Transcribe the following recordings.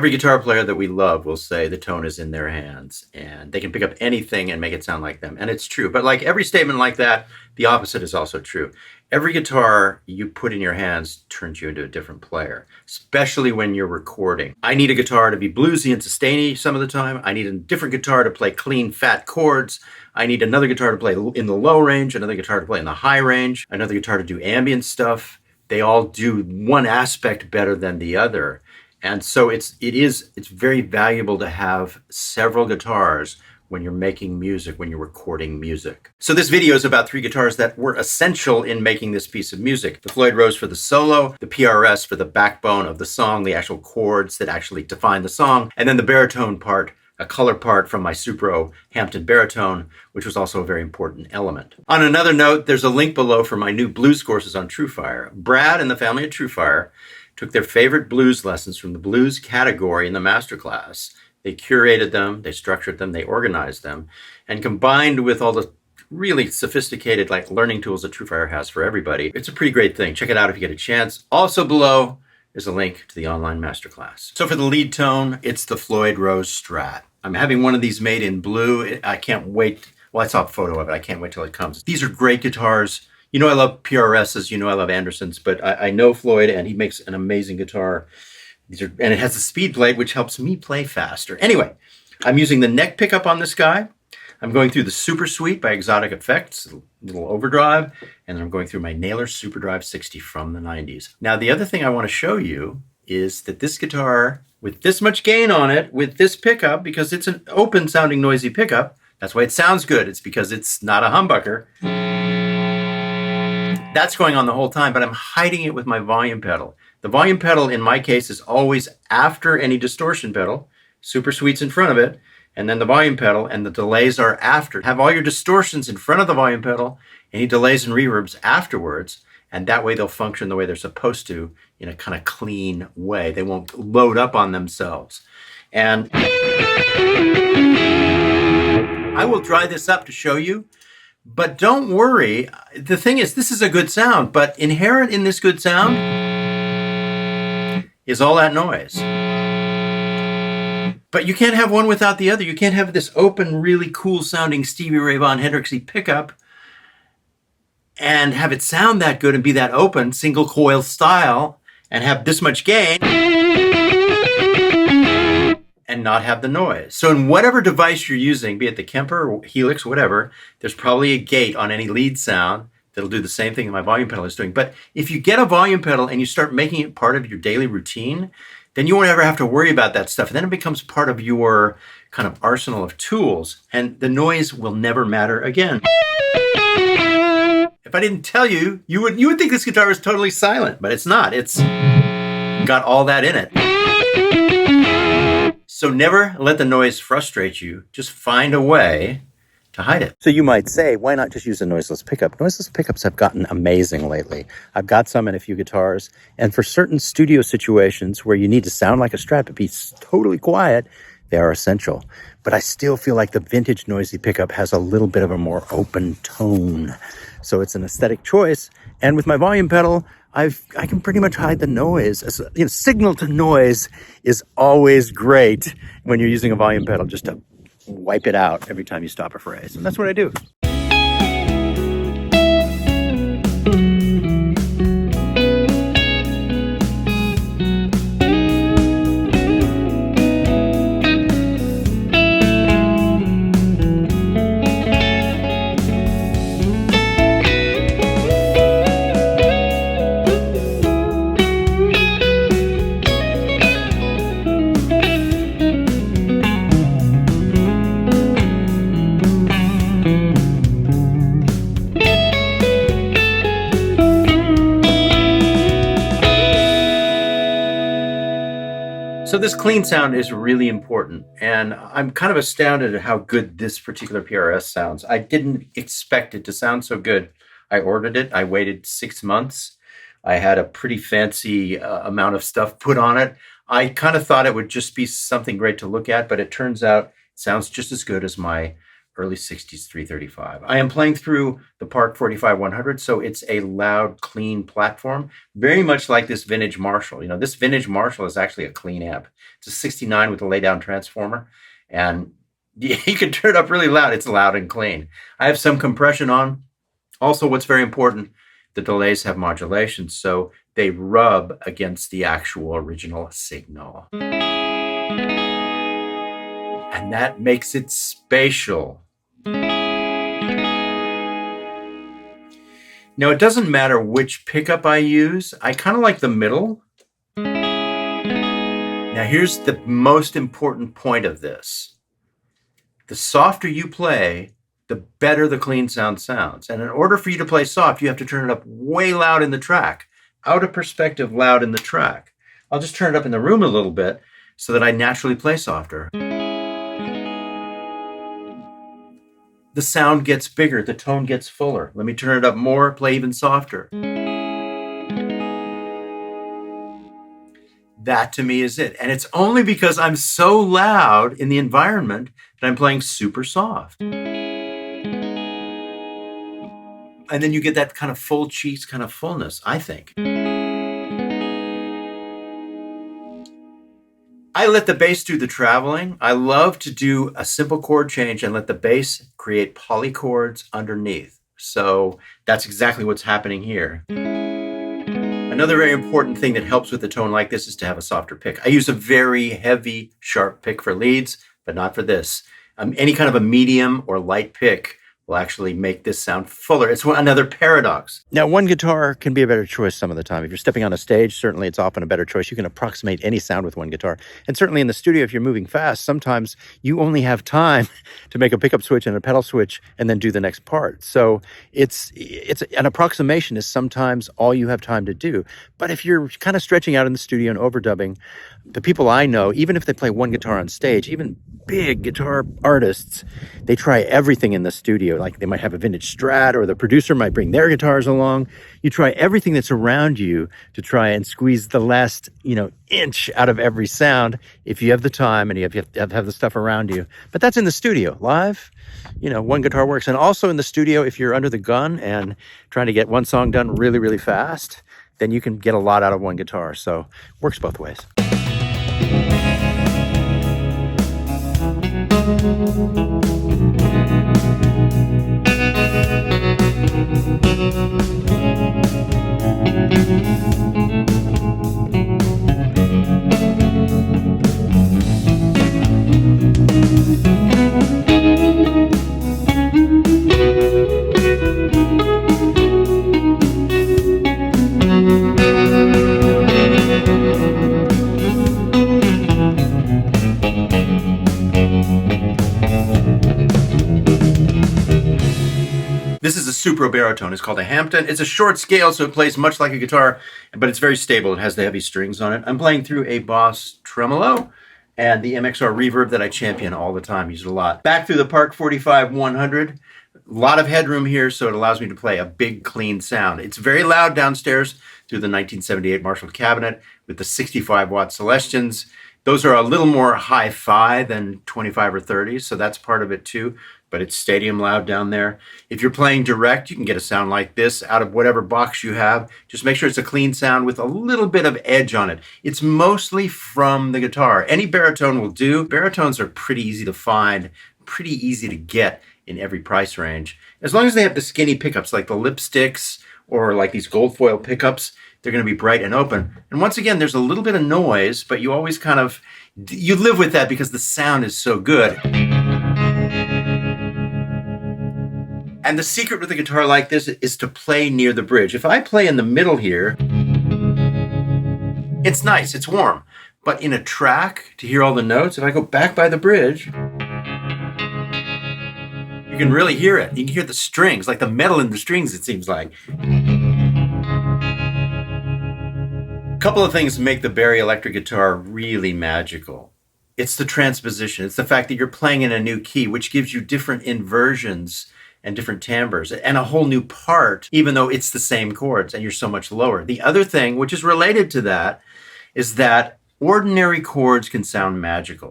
Every guitar player that we love will say the tone is in their hands and they can pick up anything and make it sound like them. And it's true. But like every statement like that, the opposite is also true. Every guitar you put in your hands turns you into a different player, especially when you're recording. I need a guitar to be bluesy and sustainy some of the time. I need a different guitar to play clean, fat chords. I need another guitar to play in the low range, another guitar to play in the high range, another guitar to do ambient stuff. They all do one aspect better than the other. And so it's very valuable to have several guitars when you're making music, when you're recording music. So this video is about 3 guitars that were essential in making this piece of music. The Floyd Rose for the solo, the PRS for the backbone of the song, the actual chords that actually define the song, and then the baritone part, a color part from my Supro Hampton baritone, which was also a very important element. On another note, there's a link below for my new blues courses on TrueFire. Brad and the family at TrueFire took their favorite blues lessons from the blues category in the masterclass. They curated them, they structured them, they organized them, and combined with all the really sophisticated learning tools that TrueFire has for everybody, it's a pretty great thing. Check it out if you get a chance. Also below is a link to the online masterclass. So for the lead tone, it's the Floyd Rose Strat. I'm having one of these made in blue. I can't wait. Well, I saw a photo of it. I can't wait till it comes. These are great guitars. You know I love PRSs, you know I love Andersons, but I know Floyd and he makes an amazing guitar. And it has a speed plate, which helps me play faster. Anyway, I'm using the neck pickup on this guy. I'm going through the Super Suite by Exotic Effects, a little overdrive, and then I'm going through my Naylor Superdrive 60 from the 90s. Now, the other thing I want to show you is that this guitar, with this much gain on it, with this pickup, because it's an open sounding noisy pickup, that's why it sounds good. It's because it's not a humbucker. That's going on the whole time, but I'm hiding it with my volume pedal. The volume pedal, in my case, is always after any distortion pedal. Super Suite's in front of it, and then the volume pedal, and the delays are after. Have all your distortions in front of the volume pedal, any delays and reverbs afterwards, and that way they'll function the way they're supposed to in a kind of clean way. They won't load up on themselves. And I will dry this up to show you. But don't worry, the thing is, this is a good sound, but inherent in this good sound is all that noise. But you can't have one without the other. You can't have this open, really cool sounding Stevie Ray Vaughan Hendrixy pickup and have it sound that good and be that open, single coil style, and have this much gain and not have the noise. So in whatever device you're using, be it the Kemper or Helix, whatever, there's probably a gate on any lead sound that'll do the same thing that my volume pedal is doing. But if you get a volume pedal and you start making it part of your daily routine, then you won't ever have to worry about that stuff. And then it becomes part of your kind of arsenal of tools, and the noise will never matter again. If I didn't tell you, you would think this guitar is totally silent, but it's not. It's got all that in it. So never let the noise frustrate you. Just find a way to hide it. So you might say, why not just use a noiseless pickup? Noiseless pickups have gotten amazing lately. I've got some in a few guitars, and for certain studio situations where you need to sound like a Strat but be totally quiet, they are essential. But I still feel like the vintage noisy pickup has a little bit of a more open tone. So it's an aesthetic choice. And with my volume pedal, I can pretty much hide the noise. Signal to noise is always great when you're using a volume pedal, just to wipe it out every time you stop a phrase. And that's what I do. So this clean sound is really important, and I'm kind of astounded at how good this particular PRS sounds. I didn't expect it to sound so good. I ordered it. I waited 6 months. I had a pretty fancy amount of stuff put on it. I kind of thought it would just be something great to look at, but it turns out it sounds just as good as my early 60s 335. I am playing through the Park 45-100, so it's a loud, clean platform, very much like this vintage Marshall. This vintage Marshall is actually a clean amp. It's a 69 with a lay-down transformer, and you can turn it up really loud. It's loud and clean. I have some compression on. Also, what's very important, the delays have modulation, so they rub against the actual original signal. And that makes it spatial. Now, it doesn't matter which pickup I use. I kind of like the middle. Now, here's the most important point of this. The softer you play, the better the clean sound sounds. And in order for you to play soft, you have to turn it up way loud in the track, out of perspective loud in the track. I'll just turn it up in the room a little bit so that I naturally play softer. The sound gets bigger, the tone gets fuller. Let me turn it up more, play even softer. That to me is it. And it's only because I'm so loud in the environment that I'm playing super soft. And then you get that kind of full cheeks kind of fullness, I think. I let the bass do the traveling. I love to do a simple chord change and let the bass create polychords underneath. So that's exactly what's happening here. Another very important thing that helps with a tone like this is to have a softer pick. I use a very heavy, sharp pick for leads, but not for this. Any kind of a medium or light pick will actually make this sound fuller. It's another paradox. Now, one guitar can be a better choice some of the time. If you're stepping on a stage, certainly it's often a better choice. You can approximate any sound with one guitar. And certainly in the studio, if you're moving fast, sometimes you only have time to make a pickup switch and a pedal switch and then do the next part. So it's an approximation is sometimes all you have time to do. But if you're kind of stretching out in the studio and overdubbing, the people I know, even if they play one guitar on stage, even big guitar artists, they try everything in the studio. Like they might have a vintage Strat, or the producer might bring their guitars along. You try everything that's around you to try and squeeze the last, inch out of every sound if you have the time and you have to have the stuff around you. But that's in the studio. Live, one guitar works. And also in the studio, if you're under the gun and trying to get one song done really, really fast, then you can get a lot out of one guitar. So it works both ways. This is a Supro Baritone. It's called a Hampton. It's a short scale, so it plays much like a guitar, but it's very stable. It has the heavy strings on it. I'm playing through a Boss tremolo and the MXR reverb that I champion all the time. Use it a lot. Back through the Park 45-100. A lot of headroom here, so it allows me to play a big, clean sound. It's very loud downstairs through the 1978 Marshall cabinet with the 65-watt Celestions. Those are a little more hi-fi than 25 or 30, so that's part of it too. But it's stadium loud down there. If you're playing direct, you can get a sound like this out of whatever box you have. Just make sure it's a clean sound with a little bit of edge on it. It's mostly from the guitar. Any baritone will do. Baritones are pretty easy to find, pretty easy to get in every price range. As long as they have the skinny pickups like the lipsticks or like these gold foil pickups, they're going to be bright and open. And once again, there's a little bit of noise, but you always you live with that because the sound is so good. And the secret with a guitar like this is to play near the bridge. If I play in the middle here, it's nice, it's warm. But in a track, to hear all the notes, if I go back by the bridge, you can really hear it. You can hear the strings, like the metal in the strings, it seems like. A couple of things make the Barry electric guitar really magical. It's the transposition. It's the fact that you're playing in a new key, which gives you different inversions and different timbres and a whole new part, even though it's the same chords and you're so much lower. The other thing, which is related to that, is that ordinary chords can sound magical.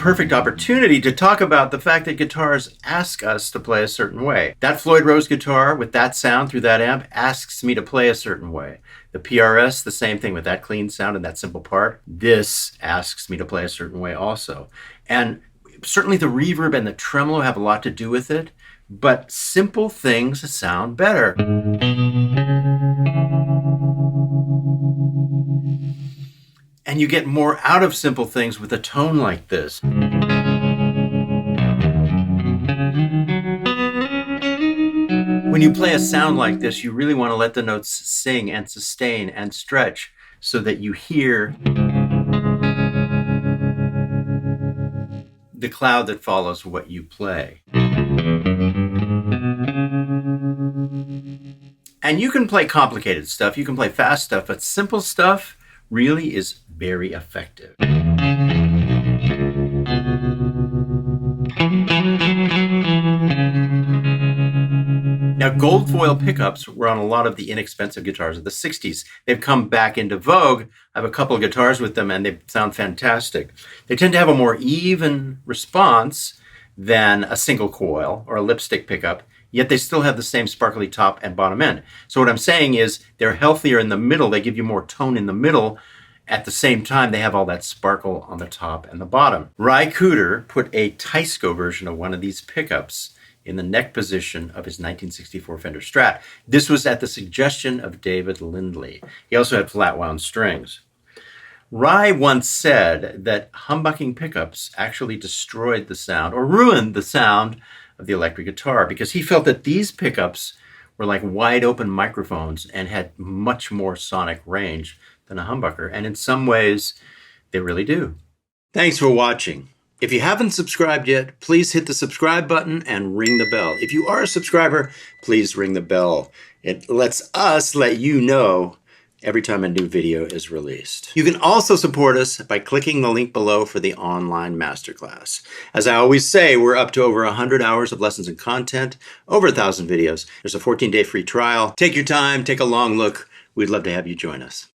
perfect opportunity to talk about the fact that guitars ask us to play a certain way. That Floyd Rose guitar with that sound through that amp asks me to play a certain way. The PRS, the same thing with that clean sound and that simple part. This asks me to play a certain way also. And certainly the reverb and the tremolo have a lot to do with it, but simple things sound better. And you get more out of simple things with a tone like this. When you play a sound like this, you really want to let the notes sing and sustain and stretch so that you hear the cloud that follows what you play. And you can play complicated stuff, you can play fast stuff, but simple stuff really is very effective. Now, gold foil pickups were on a lot of the inexpensive guitars of the 60s. They've come back into vogue. I have a couple of guitars with them and they sound fantastic. They tend to have a more even response than a single coil or a lipstick pickup, yet they still have the same sparkly top and bottom end. So what I'm saying is they're healthier in the middle. They give you more tone in the middle. At the same time, they have all that sparkle on the top and the bottom. Ry Cooder put a Teisco version of one of these pickups in the neck position of his 1964 Fender Strat. This was at the suggestion of David Lindley. He also had flat wound strings. Ry once said that humbucking pickups actually destroyed the sound or ruined the sound of the electric guitar because he felt that these pickups were like wide open microphones and had much more sonic range than a humbucker. And in some ways, they really do. Thanks for watching. If you haven't subscribed yet, please hit the subscribe button and ring the bell. If you are a subscriber, please ring the bell. It lets us let you know every time a new video is released. You can also support us by clicking the link below for the online masterclass. As I always say, we're up to over 100 hours of lessons and content, over 1,000 videos. There's a 14-day free trial. Take your time, take a long look. We'd love to have you join us.